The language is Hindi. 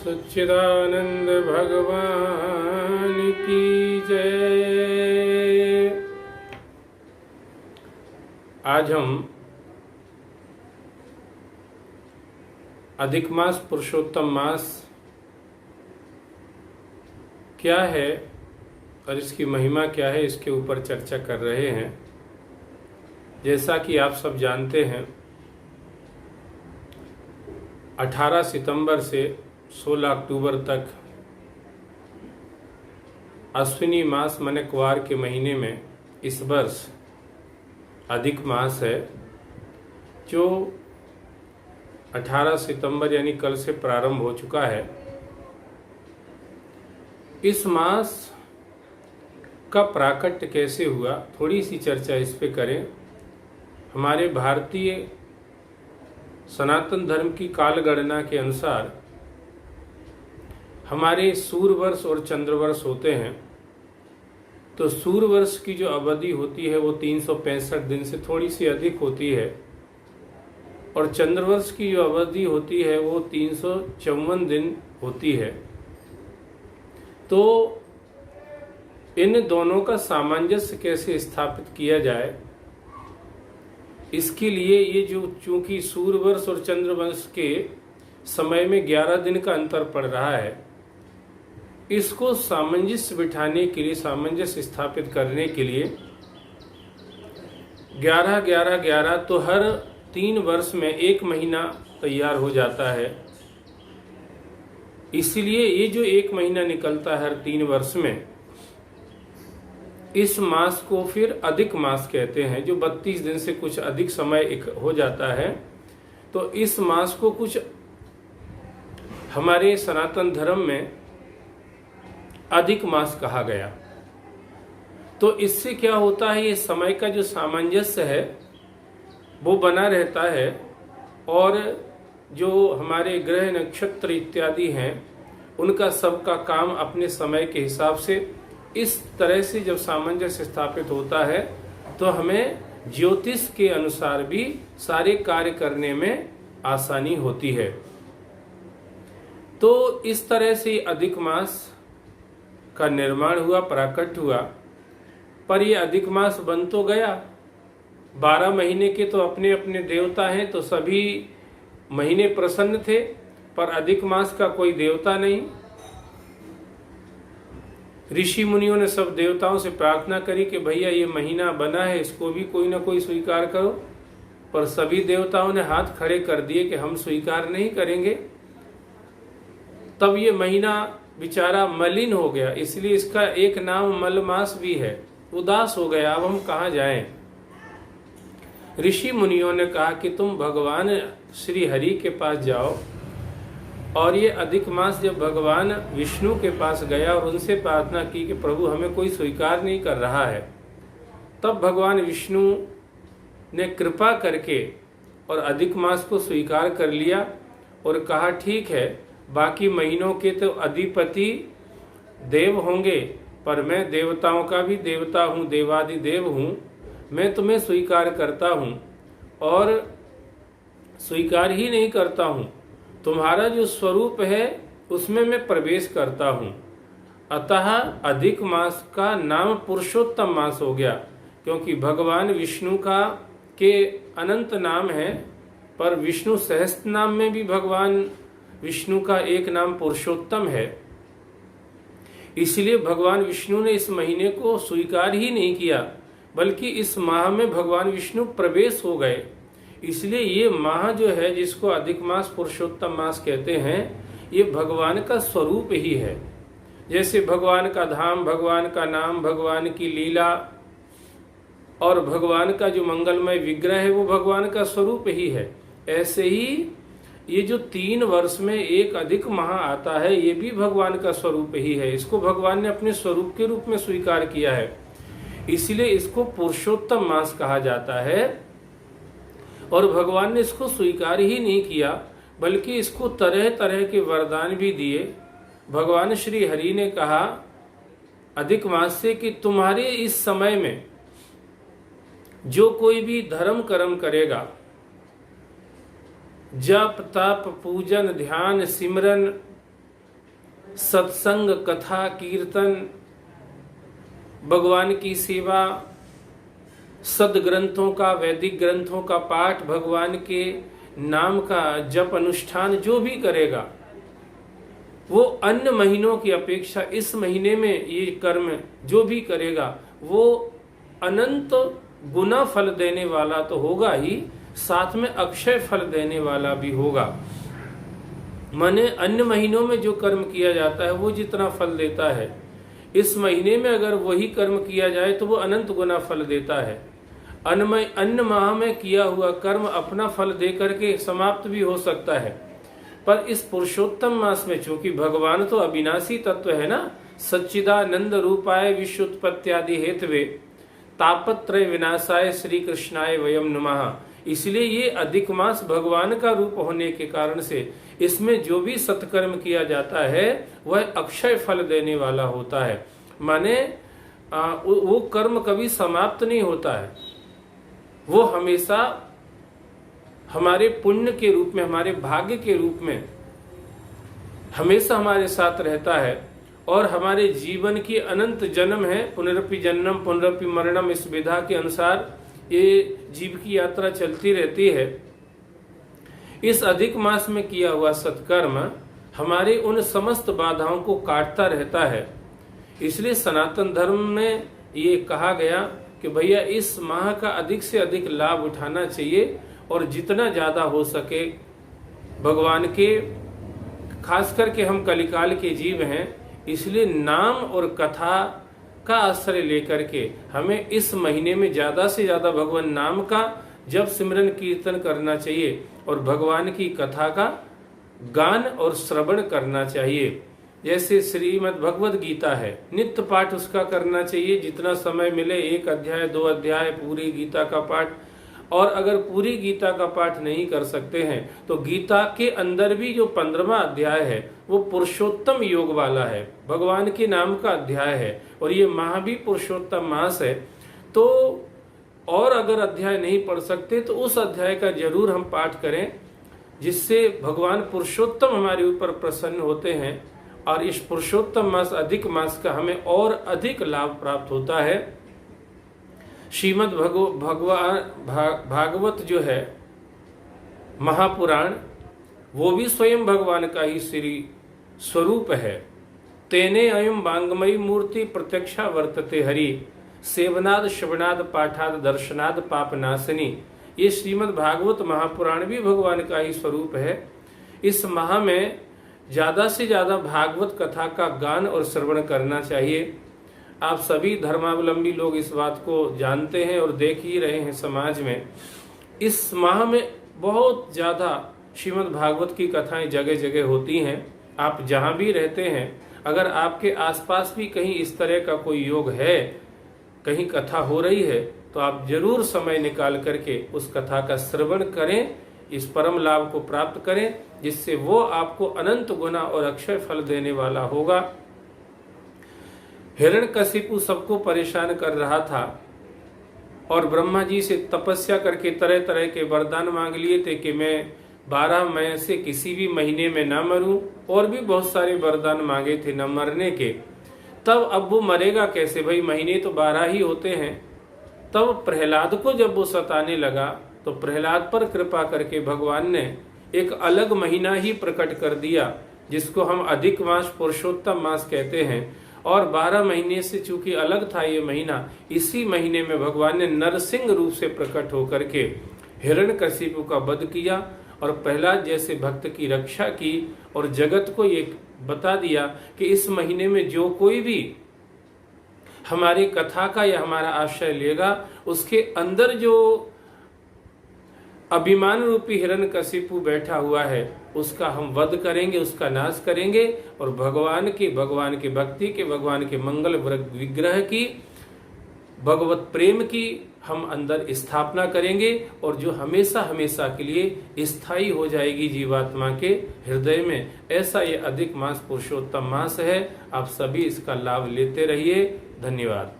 सच्चिदानंद भगवान की जय। आज हम अधिक मास पुरुषोत्तम मास क्या है और इसकी महिमा क्या है, इसके ऊपर चर्चा कर रहे हैं। जैसा कि आप सब जानते हैं, 18 सितंबर से 16 अक्टूबर तक अश्विनी मास माने कुवार के महीने में इस वर्ष अधिक मास है, जो 18 सितंबर यानी कल से प्रारंभ हो चुका है। इस मास का प्राकट्य कैसे हुआ, थोड़ी सी चर्चा इस पे करें। हमारे भारतीय सनातन धर्म की काल गणना के अनुसार हमारे सूर्य वर्ष और चंद्र वर्ष होते हैं। तो सूर्य वर्ष की जो अवधि होती है वो 365 दिन से थोड़ी सी अधिक होती है, और चंद्र वर्ष की जो अवधि होती है वो 354 दिन होती है। तो इन दोनों का सामंजस्य कैसे स्थापित किया जाए, इसके लिए ये जो चूंकि सूर्य वर्ष और चंद्र वर्ष के समय में 11 दिन का अंतर पड़ रहा है, इसको सामंजस्य बिठाने के लिए, सामंजस्य स्थापित करने के लिए 11 11 11 तो हर 3 वर्ष में 1 महीना तैयार हो जाता है। इसलिए ये जो 1 महीना निकलता है हर 3 वर्ष में, इस मास को फिर अधिक मास कहते हैं, जो 32 दिन से कुछ अधिक समय हो जाता है। तो इस मास को कुछ हमारे सनातन धर्म में अधिक मास कहा गया। तो इससे क्या होता है, ये समय का जो सामंजस्य है वो बना रहता है, और जो हमारे ग्रह नक्षत्र इत्यादि हैं उनका सबका काम अपने समय के हिसाब से, इस तरह से जब सामंजस्य स्थापित होता है तो हमें ज्योतिष के अनुसार भी सारे कार्य करने में आसानी होती है। तो इस तरह से अधिक मास का निर्माण हुआ, प्राकट हुआ। पर ये अधिक मास बन तो गया, 12 महीने के तो अपने अपने देवता हैं, तो सभी महीने प्रसन्न थे, पर अधिक मास का कोई देवता नहीं। ऋषि मुनियों ने सब देवताओं से प्रार्थना करी कि भैया ये महीना बना है, इसको भी कोई ना कोई स्वीकार करो, पर सभी देवताओं ने हाथ खड़े कर दिए कि हम स्वीकार नहीं करेंगे। तब ये महीना बेचारा मलिन हो गया, इसलिए इसका एक नाम मल मास भी है। उदास हो गया, अब हम कहाँ जाएं। ऋषि मुनियों ने कहा कि तुम भगवान श्री हरि के पास जाओ। और ये अधिक मास जब भगवान विष्णु के पास गया और उनसे प्रार्थना की कि प्रभु हमें कोई स्वीकार नहीं कर रहा है, तब भगवान विष्णु ने कृपा करके और अधिक मास को स्वीकार कर लिया और कहा ठीक है, बाकी महीनों के तो अधिपति देव होंगे, पर मैं देवताओं का भी देवता हूँ, देवादिदेव हूँ, मैं तुम्हें स्वीकार करता हूँ। और स्वीकार ही नहीं करता हूँ, तुम्हारा जो स्वरूप है उसमें मैं प्रवेश करता हूँ। अतः अधिक मास का नाम पुरुषोत्तम मास हो गया, क्योंकि भगवान विष्णु का के अनंत नाम है, पर विष्णु सहस्त्र नाम में भी भगवान विष्णु का एक नाम पुरुषोत्तम है। इसलिए भगवान विष्णु ने इस महीने को स्वीकार ही नहीं किया, बल्कि इस माह में भगवान विष्णु प्रवेश हो गए। इसलिए ये माह जो है, जिसको अधिक मास पुरुषोत्तम मास कहते हैं, ये भगवान का स्वरूप ही है। जैसे भगवान का धाम, भगवान का नाम, भगवान की लीला और भगवान का जो मंगलमय विग्रह है वो भगवान का स्वरूप ही है। ऐसे ही ये जो 3 वर्ष में एक अधिक माह आता है, ये भी भगवान का स्वरूप ही है। इसको भगवान ने अपने स्वरूप के रूप में स्वीकार किया है, इसलिए इसको पुरुषोत्तम मास कहा जाता है। और भगवान ने इसको स्वीकार ही नहीं किया, बल्कि इसको तरह तरह के वरदान भी दिए। भगवान श्री हरि ने कहा अधिक मास से कि तुम्हारे इस समय में जो कोई भी धर्म कर्म करेगा, जप तप पूजन ध्यान सिमरन सत्संग, कथा, कीर्तन, भगवान की सेवा, सदग्रंथों का, वैदिक ग्रंथों का पाठ, भगवान के नाम का जप अनुष्ठान जो भी करेगा वो अन्य महीनों की अपेक्षा इस महीने में ये कर्म जो भी करेगा वो अनंत गुना फल देने वाला तो होगा ही, साथ में अक्षय फल देने वाला भी होगा। माने अन्य महीनों में जो कर्म किया जाता है वो जितना फल देता है, इस महीने में अगर वही कर्म किया जाए तो वो अनंत गुना फल देता है। अन्य माह में किया हुआ कर्म अपना फल दे करके समाप्त भी हो सकता है, पर इस पुरुषोत्तम मास में चूंकि भगवान तो अविनाशी तत्व है ना, सच्चिदानंद रूपाय विश्वोत्पत्त्यादि हेतवे तापत्रय विनाशाय श्री कृष्णाय वयम नमः, इसलिए ये अधिक मास भगवान का रूप होने के कारण से इसमें जो भी सत्कर्म किया जाता है वह अक्षय फल देने वाला होता है। माने वो कर्म कभी समाप्त नहीं होता है, वो हमेशा हमारे पुण्य के रूप में, हमारे भाग्य के रूप में हमेशा हमारे साथ रहता है और हमारे जीवन की अनंत जन्म है, पुनरपि जन्म पुनरपि मरणम, इस विधा के अनुसार ये जीव की यात्रा चलती रहती है। इस अधिक मास में किया हुआ सत्कर्म हमारे उन समस्त बाधाओं को काटता रहता है। इसलिए सनातन धर्म में ये कहा गया कि भैया इस माह का अधिक से अधिक लाभ उठाना चाहिए और जितना ज्यादा हो सके भगवान के, खास करके हम कलिकाल के जीव हैं, इसलिए नाम और कथा का आश्रय लेकर के हमें इस महीने में ज्यादा से ज्यादा भगवान नाम का जब सिमरन कीर्तन करना चाहिए और भगवान की कथा का गान और श्रवण करना चाहिए। जैसे श्रीमद् भगवद गीता है, नित्य पाठ उसका करना चाहिए, जितना समय मिले 1 अध्याय 2 अध्याय पूरी गीता का पाठ। और अगर पूरी गीता का पाठ नहीं कर सकते हैं तो गीता के अंदर भी जो 15वां अध्याय है वो पुरुषोत्तम योग वाला है, भगवान के नाम का अध्याय है और ये माह भी पुरुषोत्तम मास है। तो और अगर अध्याय नहीं पढ़ सकते तो उस अध्याय का जरूर हम पाठ करें, जिससे भगवान पुरुषोत्तम हमारे ऊपर प्रसन्न होते हैं और इस पुरुषोत्तम मास अधिक मास का हमें और अधिक लाभ प्राप्त होता है। श्रीमद् भागवत जो है महापुराण, वो भी स्वयं भगवान का ही श्री स्वरूप है। तेने अयम वांगमयी मूर्ति प्रत्यक्षा वर्तते हरि, सेवनाद श्रवणाद पाठाद दर्शनाद पाप नाशनी। ये श्रीमद् भागवत महापुराण भी भगवान का ही स्वरूप है। इस माह में ज्यादा से ज्यादा भागवत कथा का गान और श्रवण करना चाहिए। आप सभी धर्मावलंबी लोग इस बात को जानते हैं और देख ही रहे हैं समाज में। इस माह में बहुत ज्यादा श्रीमद् भागवत की कथाएं जगह जगह होती हैं। आप जहां भी रहते हैं, अगर आपके आसपास भी कहीं इस तरह का कोई योग है, कहीं कथा हो रही है, तो आप जरूर समय निकाल करके उस कथा का श्रवण करें, इस परम लाभ को प्राप्त करें, जिससे वो आपको अनंत गुना और अक्षय फल देने वाला होगा। हिरण्यकशिपु सबको परेशान कर रहा था और ब्रह्मा जी से तपस्या करके तरह तरह के वरदान मांग लिए थे कि मैं 12 मई से किसी भी महीने में न मरूं, और भी बहुत सारे वरदान मांगे थे न मरने के। तब अब वो मरेगा कैसे भाई, महीने तो 12 ही होते हैं। तब प्रहलाद को जब वो सताने लगा तो प्रहलाद पर कृपा करके भगवान ने एक अलग महीना ही प्रकट कर दिया, जिसको हम अधिक मास पुरुषोत्तम मास कहते हैं। और 12 महीने से चूंकि अलग था ये महीना, इसी महीने में भगवान ने नरसिंह रूप से प्रकट होकर के हिरण्यकशिपु का वध किया और प्रहलाद जैसे भक्त की रक्षा की और जगत को ये बता दिया कि इस महीने में जो कोई भी हमारी कथा का या हमारा आश्रय लेगा, उसके अंदर जो अभिमान रूपी हिरण्यकशिपु बैठा हुआ है उसका हम वध करेंगे, उसका नाश करेंगे और भगवान के भक्ति के, भगवान के मंगल विग्रह की, भगवत प्रेम की हम अंदर स्थापना करेंगे और जो हमेशा हमेशा के लिए स्थायी हो जाएगी जीवात्मा के हृदय में। ऐसा ये अधिक मास पुरुषोत्तम मास है। आप सभी इसका लाभ लेते रहिए। धन्यवाद।